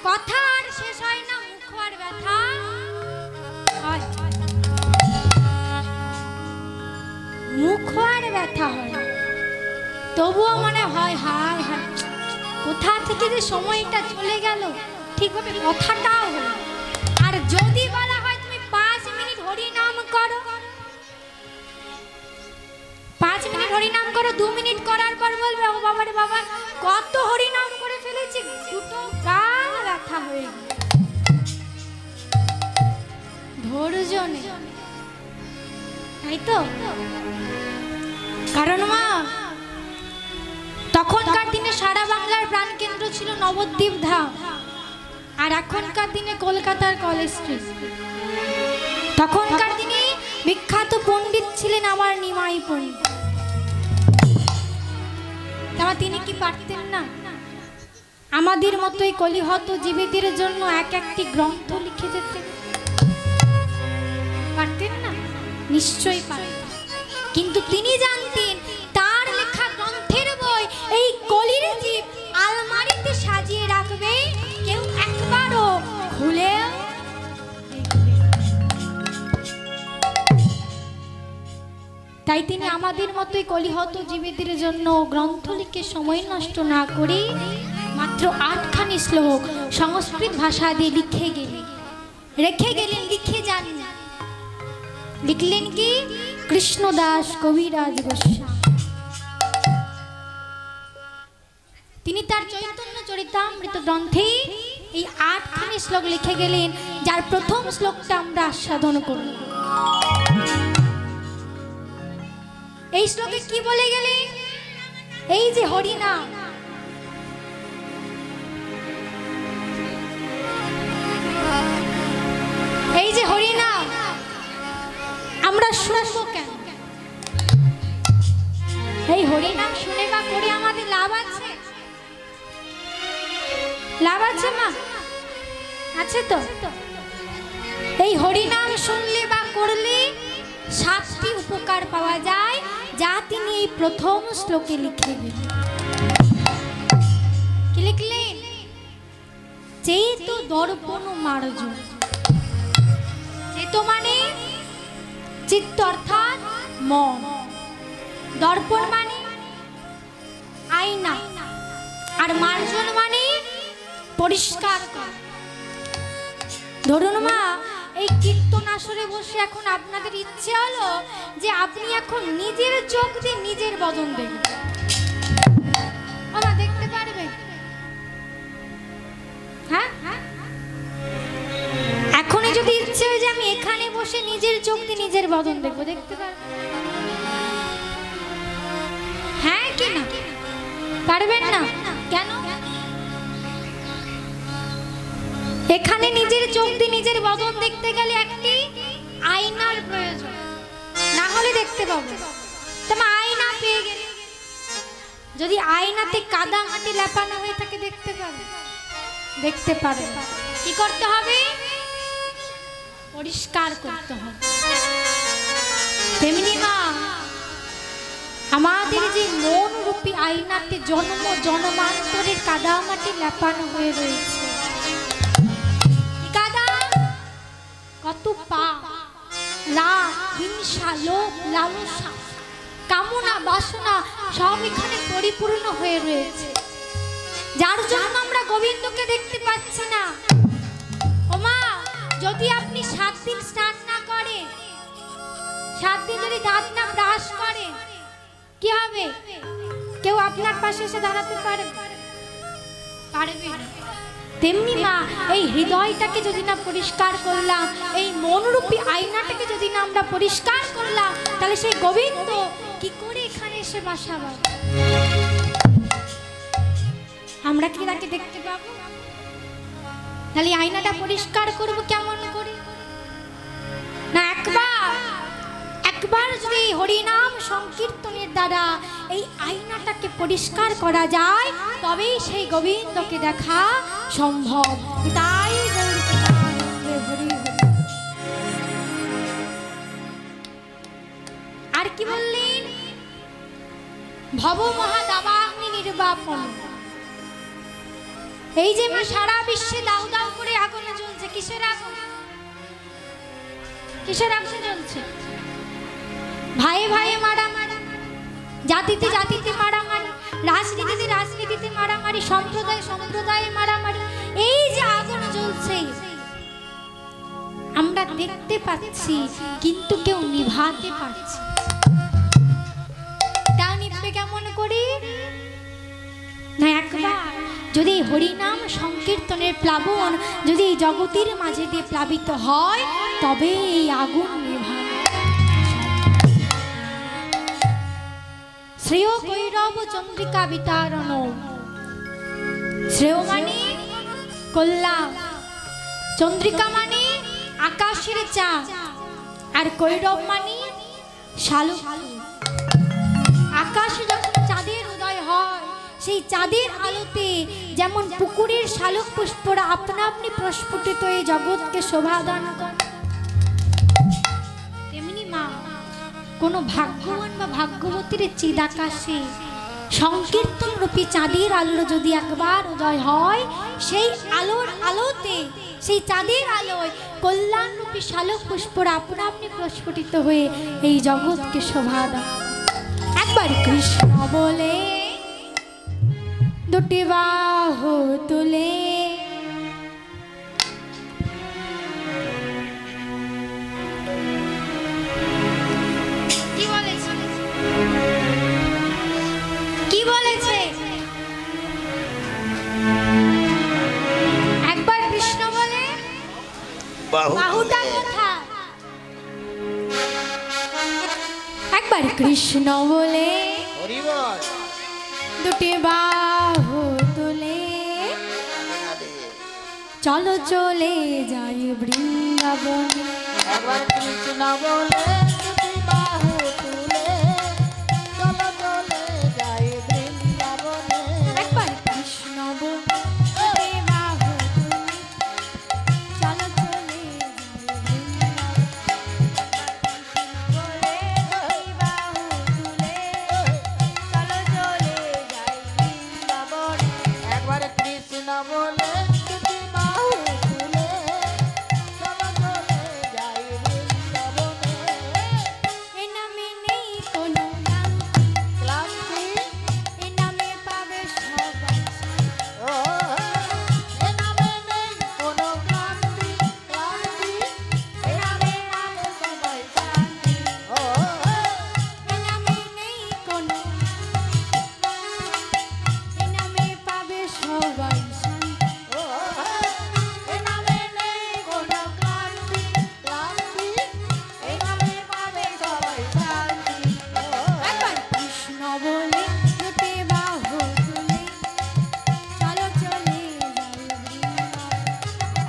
কথা আর শেষ হয় না, মুখ আর ব্যথা হয়, মুখ আর ব্যথা হয়। তবুও মনে হয় হায় হায়, কোথা থেকে যে সময়টা চলে গেল, ঠিকভাবে কথাটাও হলো। আর যদি বলা হয় তুমি 5 মিনিট হরি নাম করো, 5 মিনিট হরি নাম করো, 2 মিনিট করার পর বলবে ও বাবা রে বাবা কত হরি নাম করে ফেলেছি, দুটো গাল ব্যথা হয়ে গেল। ধৈর্য নেই, তাই তো? কারণ মা তখনকার দিনে সারা বাংলার প্রাণকেন্দ্র ছিল নবদ্বীপ ধাম, আর এখনকার দিনে কলকাতার কলেজ স্ট্রিট। তখনকার দিনে বিখ্যাত পণ্ডিত ছিলেন আমার নিমাই পণ্ডিত। তিনি কি পারতেন না আমাদের মতো এই কলিহত জীবীদের জন্য এক একটি গ্রন্থ লিখে যেতে? পারতেন না? নিশ্চয়ই পারতেন। কিন্তু তিনি জানতেন তার লেখা গ্রন্থের বই এই কলির জীব আলমারিতে সাজিয়ে রাখবে, কেউ একবারও খুলে। তাই তিনি আমাদের মতোই কলিহত জীবীদের জন্য গ্রন্থ লিখে সময় নষ্ট না করে মাত্র 8খানি শ্লোক সংস্কৃত ভাষা দিয়ে রেখে গেলেন, লিখে যান। লিখলেন কি? কৃষ্ণদাস কবিরাজ গোস্বামী। তিনি তার চৈতন্য চরিতামৃত গ্রন্থে এই 8খানি শ্লোক লিখে গেলেন, যার প্রথম শ্লোকটা আমরা আস্বাদন করব। এই শ্লোকে কি বলে গেলেন? এই যে হরিনাম, এই যে হরিনাম আমরা শুনবো কেন? এই হরিনাম শুনে বা করে আমাদের লাভ আছে? লাভ আছে মা? আছে তো? এই হরিনাম শুনলে বা করলে 7টি উপকার পাওয়া যায়, যা তিনি এই প্রথম শ্লোকে লিখে গেলেন। কি লিখলেন? চেত দর্পণ মার্জ। চেত মানে চিত্ত অর্থাৎ মন, দর্পণ মানে আয়না, আর মার্জন মানে পরিষ্কার করা। ধরুন মা, এই কীর্তন আসরে বসে এখন আপনাদের ইচ্ছে হলো যে আপনি এখন নিজের চোখ দিয়ে নিজের বদন দেখবেন, দেখতে পারবেন? হ্যাঁ, এখনই যদি ইচ্ছে হয় যে আমি এখানে বসে নিজের চোখ দিয়ে নিজের বদন দেখবো, দেখতে পারবেন? হ্যাঁ কি না? পারবেন না? কেন? এখানে নিজের চোখ দিয়ে নিজের বদন দেখতে গেলে একটি আয়নার প্রয়োজন, না হলে দেখতে পাবো। তবে আয়না পেয়ে গেলে, যদি আয়নাতে কাদা মাটি লেপানো হয়ে থাকে দেখতে পাবে? দেখতে পাবে। কি করতে হবে? পরিষ্কার করতে হবে। তেমনি মা আমাদের যে মন রূপী আয়নাতে জন্ম জন্মান্তরের কাদা মাটি লেপানো হয়ে রয়েছে, কত পাপ, লাভ, হিংসা, লোভ, লালসা, কামনা, বাসনা সব এখানে পরিপূর্ণ হয়ে রয়েছে, যার জন্য আমরা গোবিন্দকে দেখতে পাচ্ছি না। ও মা, যদি আপনি 7 দিন স্নান না করেন, 7 দিন যদি দাঁত না ব্রাশ করেন, কি হবে? কেউ আপনার পাশে এসে দাঁড়াতে পারবে? তেমনি মা, এই হৃদয়টাকে যদি না পরিষ্কার করলাম, এই মনরূপী আয়নাটাকে যদি না আমরা পরিষ্কার করলাম, তাহলে সেই গোবিন্দ কি করে এখানে এসে বাসা বাঁধবে? আমরা কি তাকে দেখতে পাবো? তাহলে আয়নাটা পরিষ্কার করব কেমন করে? না, একবার যদি হরিনাম সংকীর্তনের দ্বারা এই আয়নাটাকে পরিষ্কার করা যায়, তবেই সেই গোবিন্দকে দেখা সম্ভব। তাই আর কি বললেন? ভব মহাদাবাগ্নি নির্বাপন। এই যে মা সারা বিশ্বে দাউ দাউ করে আগুনে জ্বলছে, কিসের আগুন? কিসের আগুন জ্বলছে? ভাইয়ে ভাইয়ে মারামারি, জাতিতে জাতিতে মারামারি, রাজনীতিতে রাজনীতিতে মারামারি, সম্প্রদায় সম্প্রদায়ে মারামারি। এই যে আগুন জ্বলছে আমরা দেখতে পাচ্ছি, কিন্তু কেউ নিভাতে পারছে। তাও নিভবে কেমন করে? না একবার যদি হরিনাম সংকীর্তনের প্লাবন যদি এই জগতের মাঝে দিয়ে প্লাবিত হয়, তবে এই আগুন নেভানো। শ্রেয় কৈরব চন্দ্রিকা বিতারণ, শ্রেয় মানে কল্যাণ, চন্দ্রিকা মানে আকাশের চাঁদ, আর কৈরব মানে শালুক। আকাশে যখন চাঁদের উদয় হয়, সেই চাঁদের আলোতে যেমন পুকুরের শালুক পুষ্পরা আপনা আপনি প্রস্ফুটিত এই জগৎকে শোভাদান করে, তেমনি মা কোনো ভাগ্যবান বা ভাগ্যবতীর চিদাকাশে সংকীর্তন রূপী চাঁদের আলো যদি একবার উদয় হয়, সেই আলোর আলোতে, সেই চাঁদের আলোয় কল্যাণ রূপী শালুক পুষ্পরা আপনা আপনি প্রস্ফুটিত হয়ে এই জগৎকে শোভা দেয়। একবার কৃষ্ণ বলে দুটি বাহু তুলে, কি বলেছে? কি বলেছে? একবার কৃষ্ণ বলে বাহুটা কোথায়? একবার কৃষ্ণ বলে দুটি বাহু তুলে, চলো চলে যাই বৃন্দাবনে। একবার কৃষ্ণ বলে দুটি বাহু তুলে, চলো চলে যাই বৃন্দাবনে। একবার কৃষ্ণ বলে দুটি বাহু তুলে, চলো চলে যাই বৃন্দাবনে। একবার কৃষ্ণ বলে দুটি বাহু তুলে, চলো চলে যাই বৃন্দাবনে। এ নামে নেই কোনো ক্লান্তি, এ নামে পাবে সবাই। ও এ নামে নেই কোনো ক্লান্তি, ক্লান্তি, এ নামে পাবে সবাই শান্তি। ও এ নামে নেই কোনো, এ নামে পাবে সবাই শান্তি। ও এ নামে নেই কোনো ক্লান্তি, ক্লান্তি, এ নামে পাবে সবাই শান্তি। ও একবার কৃষ্ণ বলে দুটি বাহু তুলে, চলো চলে যাই বৃন্দাবনে।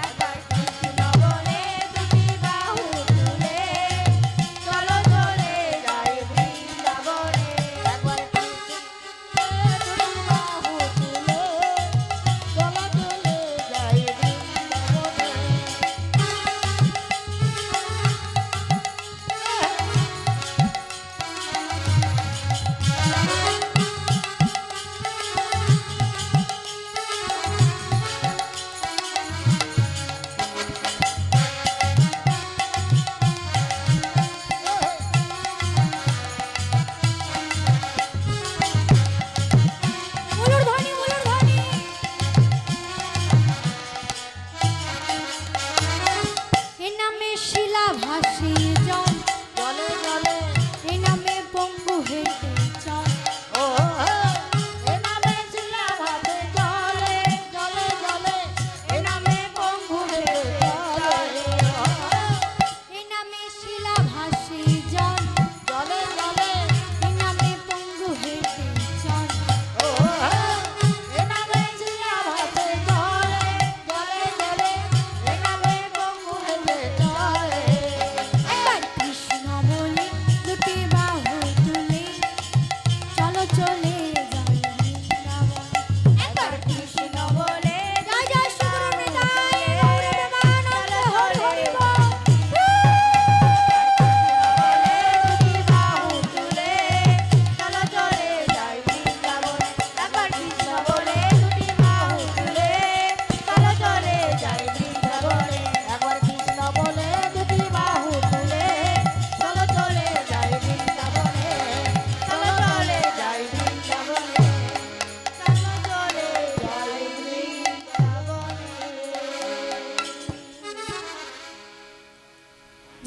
একবার কৃষ্ণ বলে দুটি বাহু তুলে, চলো চলে যাই বৃন্দাবনে। একবার কৃষ্ণ দুটি বাহু তুলে, চলো চলে যাই বৃন্দাবনে। মুলুর ধ্বনি, মুলুর ধ্বনি। এ নামে শিলা ভাসি জল, জলে জলে, এ নামে পঙ্গু হেঁটে চল। ও এ নামে শিলা ভাসে জলে জলে জলে, এ নামে পঙ্গু হেঁটে চলে। এ নামে শিলা ভাসি জল, জলে জলে, এ নামে পঙ্গু হেঁটে চল। ও এ নামে শিলা ভাসে জলে জলে জলে, এ নামে পঙ্গু হেঁটে চলে।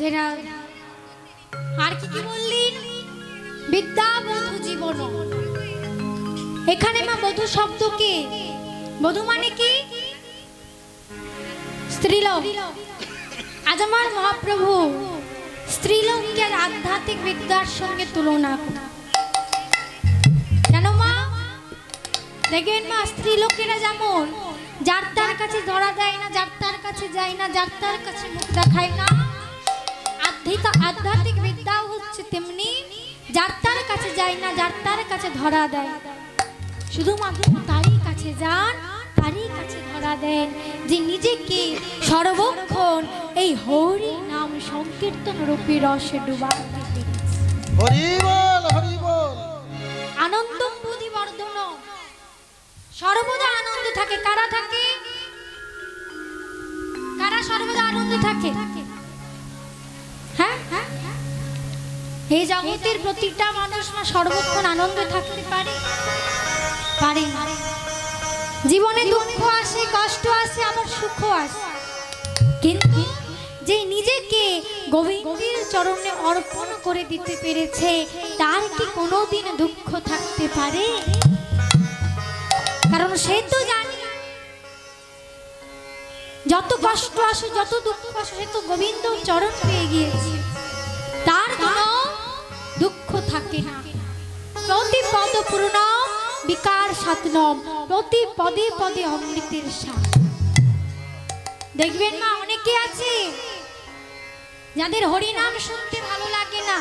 যেটা আর কি কি বললেন? বিদ্যা বধূ জীবন। এখানে মা বধূ শব্দকে, বধূ মানে কি? স্ত্রীলোক। আজ আমার মহাপ্রভু স্ত্রীলোককে আর আধ্যাত্মিক বিদ্যার সঙ্গে তুলনা করে। কেন মা? দেখেন মা, স্ত্রীলোকেরা যেমন যার তার কাছে ধরা দেয় না, যার তার কাছে যায় না, যার তার কাছে মুখ দেখায় না, আধ্যাত্মিক বিদ্যাও হচ্ছে তেমনি যার তার কাছে যায় না, যার তার কাছে ধরা দেয়। শুধুমাত্র তারই কাছে যান, তারই কাছে ধরা দেন, যে নিজেকে সর্বক্ষণ এই হরি নাম সংকীর্তন রূপী রসে ডুবাতে পেরেছে। হরি বল, হরি বল। আনন্দম বুদ্ধি বর্ধন, সর্বদা আনন্দ থাকে। কারা থাকে? কারা সর্বদা আনন্দ থাকে? হ্যাঁ, এই জগতের প্রতিটা মানুষ না সর্বক্ষণ আনন্দে থাকতে পারে? পারে না। জীবনে দুঃখ আসে, কষ্ট আসে, আবার সুখ আসে, কিন্তু যে নিজেকে গোবিন্দের চরণে অর্পণ করে দিতে পেরেছে তার কি কোনোদিন দুঃখ থাকতে পারে? কারণ সে তো জানে যত কষ্ট আসে, যত দুঃখ আসে, সে তো গোবিন্দ চরণ পেয়ে গিয়েছে, তার কোনো দুঃখ থাকে না। প্রতি পদ পূর্ণম বিকার সাতনম, প্রতি পদে পদে অমৃতের স্বাদ। দেখবেন মা, অনেকে আছে যাদের হরিনাম শুনতে ভালো লাগে না,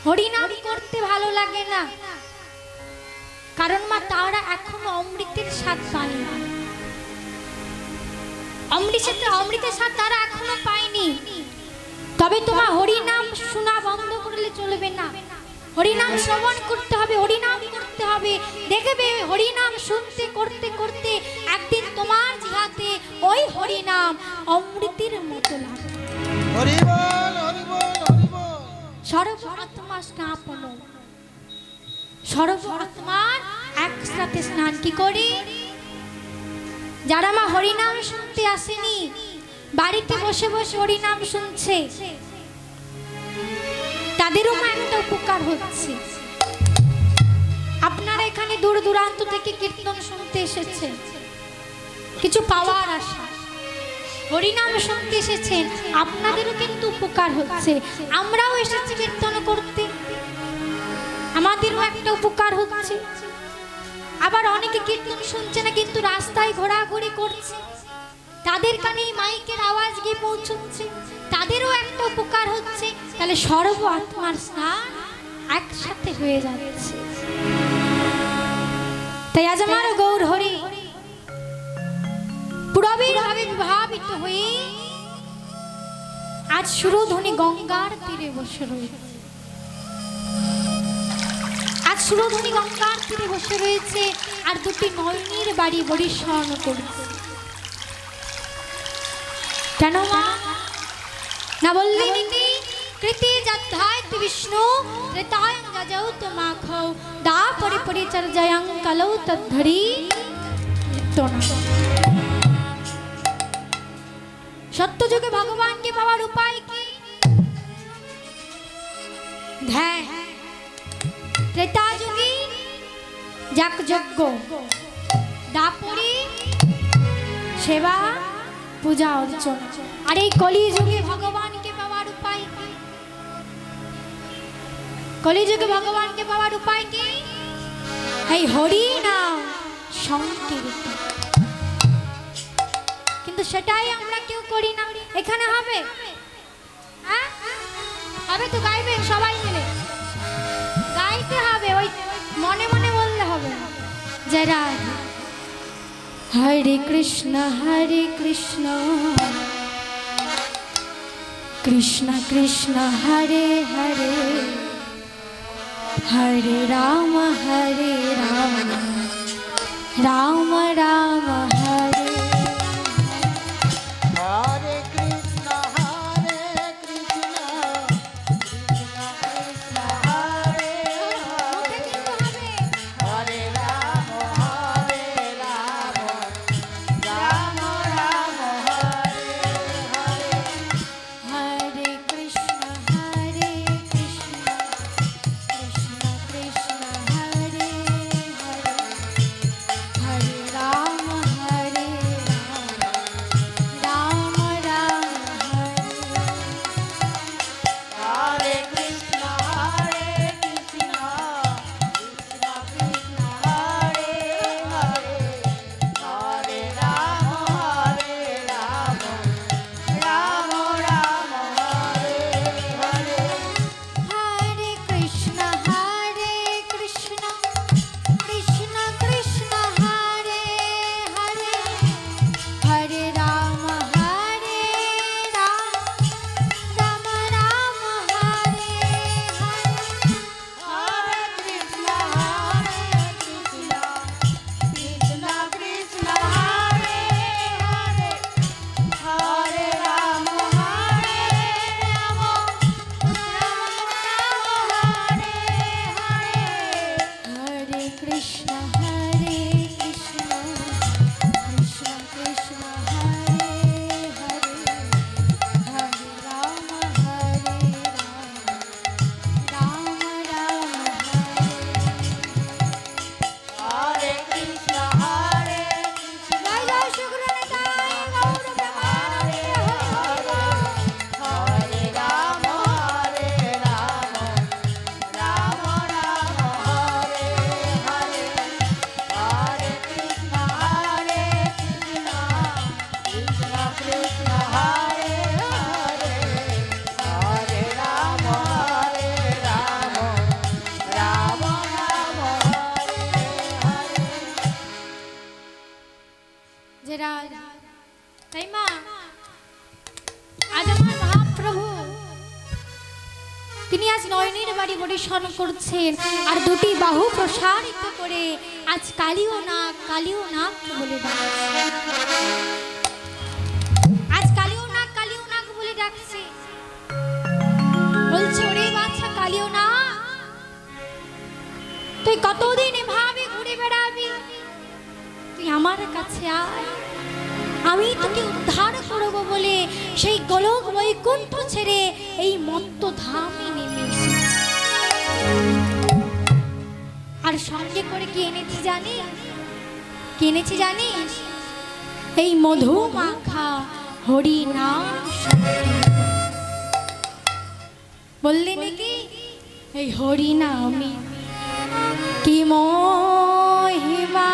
হরিনাম করতে ভালো লাগে না, কারণ মা তারা এখনো অমৃতের স্বাদ পায়নি। অমৃতের স্বাদ তারা এখনো পায়নি। তবে তোমার হরিনাম শোনা বন্ধ করলে চলবে না, হরিনাম শ্রবণ করতে হবে, হরিনাম করতে হবে। দেখবে হরিনাম শুনতে করতে করতে একদিন তোমার জিহাতে ওই হরিনাম অমৃতের মতো লাগবে। হরি বল, হরি বল, হরি বল। সর্ব আত্মা স্নাপন, সর্ব আত্মার একসাথে স্নান কি করি? যারা মা হরিনাম শুনতে আসেনি, বাড়িতে বসে বসে হরিনাম শুনছে, তাদেরও মা একটা উপকার হচ্ছে। আপনারা এখানে দূর দূরান্ত থেকে কীর্তন শুনতে এসেছেন, কিছু পাওয়ার আশা, হরিনাম শুনতে এসেছেন, আপনাদেরও কিন্তু উপকার হচ্ছে। আমরাও এসেছি কীর্তন করতে, আমাদেরও একটা উপকার হচ্ছে। আবার অনেকে কীর্তন শুনছে না, কিন্তু রাস্তায় ঘোরাঘুরি করছে, তাদের কানে মাইকের আওয়াজ গিয়ে পৌঁছচ্ছে, তাদেরও একটা উপকার হচ্ছে। তাহলে সর্ব আত্মার স্নান একসাথে হয়ে যাচ্ছে। তাই আজ আমার গৌর হরি পুরবীর ভাবে বিভাবিত হয়ে আজ সুরধ্বনি গঙ্গার তীরে বসে রয়েছে। আজ সুরধ্বনি গঙ্গার তীরে বসে রয়েছে, আর দুটি নয়নীর বাড়ি বরিশন করছে। কেন মা? না বললি নীতি কৃতি যদ্ধায়তি বিষ্ণু ত্রেতায়ং যজৌ তমাখৌ দা পরিপরিচর্যায়ং কলৌ তদ্ধরি নিত্যনা। সত্যযুগে ভগবানকে পাওয়ার উপায় কি? ধ্যান। ত্রেতা যুগে যাগযজ্ঞ, দাপরি সেবা পূজা অর্চন, আর এই কলিযুগে ভগবানকে পাওয়ার উপায় কি? কলিযুগে ভগবানকে পাওয়ার উপায় কি? এই হরি নাম সংকীর্তন। কিন্তু সেটাই আমরা কেউ করি না। এখানে হবে? হ্যাঁ হবে তো, গাইবেন সবাই মিলে, গাইতে হবে, ওই মনে মনে বললে হবে না। জয় রাধে। হরে কৃষ্ণ কৃষ্ণ কৃষ্ণ হরে হরে, হরে রাম রাম রাম হরে। হরে কৃষ্ণ, কৃষ্ণ কৃষ্ণ হরে হরে, হরে রাম, রাম রাম হরে হরে। হরে রাধা। তাই মা আজ আমার মহাপ্রভু তিনি আজ নয়নের বাড়ি পরিশন করছেন আর দুটি বাহু প্রসারিত করে আজ কালিও না বলে ডাকছে। আজ কালিও না বলে ডাকছে, বলছে ওরে বাচ্চা কালিও না, তুই কতদিন এভাবে ঘুরে বেড়াবি, তুই আমার কাছে আয়, আমি তোকে উদ্ধার করব বলে সেই গোলক বৈকুণ্ঠ ছেড়ে এই মত্ত ধামে নেমে এসেছি। আর সঙ্গে করে কি এনেছি জানিস? এই মধু মাখা হরি নাম বললে নাকি এই হরি নামে কি মহিমা